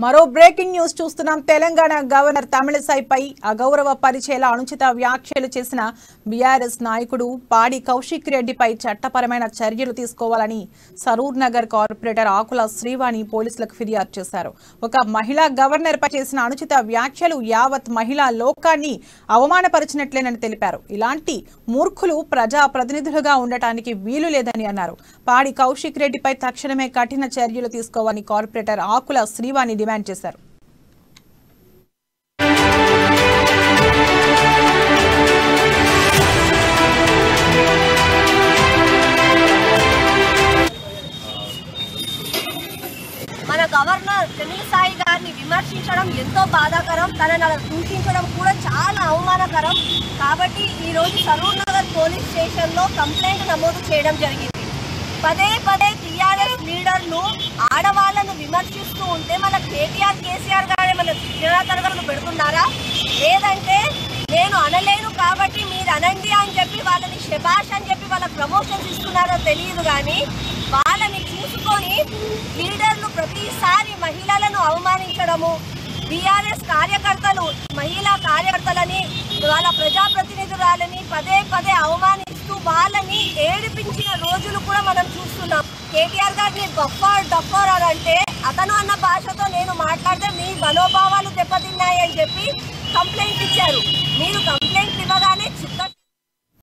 మరో breaking news చూస్తున్నాం. Telangana governor తమిళసైపై అగౌరవ పరిచేలా అనుచిత వ్యాఖ్యలు చేసిన బీఆర్ఎస్ నాయకుడు పాడి కౌశిక్ రెడ్డిపై చట్టపరమైన చర్యలు తీసుకోవాలని సరూర్ నగర్ కార్పొరేటర్ ఆకుల శ్రీవాణి పోలీసులకు ఫిర్యాదు చేశారు. ఒక మహిళా గవర్నర్ పై చేసిన అనుచిత వ్యాఖ్యలు యావత్ మహిళా లోకాన్ని అవమానపరిచినట్లేనని తెలిపారు. ఇలాంటి మూర్ఖులు ప్రజా ప్రతినిధులుగా ఉండటానికి వీలు లేదని అన్నారు. పాడి కౌశిక్ రెడ్డిపై తక్షణమే కఠిన చర్యలు తీసుకోవాలని కార్పొరేటర్ ఆకుల శ్రీవాణి డిమాండ్ చేశారు. మన గవర్నర్ తమిళసాయి గారిని విమర్శించడం ఎంతో బాధాకరం, తనని అలా దూషించడం కూడా చాలా అవమానకరం. కాబట్టి ఈరోజు సరూర్ నగర్ పోలీస్ స్టేషన్లో కంప్లైంట్ నమోదు చేయడం జరిగింది. పదే పదే టీఆర్ఎస్ లీడర్లు ఆడవాళ్లను విమర్శిస్తూ ఉంటే మన కేసీఆర్ గారే మన శిక్షణా తరగతులు పెడుతున్నారా, లేదంటే నేను అనలేను కాబట్టి మీరు అనండి అని చెప్పి వాళ్ళని శబాష్ అని చెప్పి వాళ్ళకి ప్రమోషన్స్ ఇస్తున్నారో తెలియదు. కానీ వాళ్ళని చూసుకొని లీడర్లు ప్రతిసారి మహిళలను అవమానించడము, బీఆర్ఎస్ కార్యకర్తలు మహిళా కార్యకర్తలని వాళ్ళ ప్రజాప్రతినిధురాలని పదే పదే అవమానిస్తూ వాళ్ళని ఏడిపించిన రోజులు కూడా మనం చూస్తున్నాం. కేటీఆర్ గారిని డఫర్ అని అంటే అతను అన్న భాషతో నేను మాట్లాడితే మీ మనోభావాలు దెబ్బతిన్నాయని చెప్పి కంప్లైంట్ ఇచ్చారు. మీరు కంప్లైంట్ ఇవ్వగానే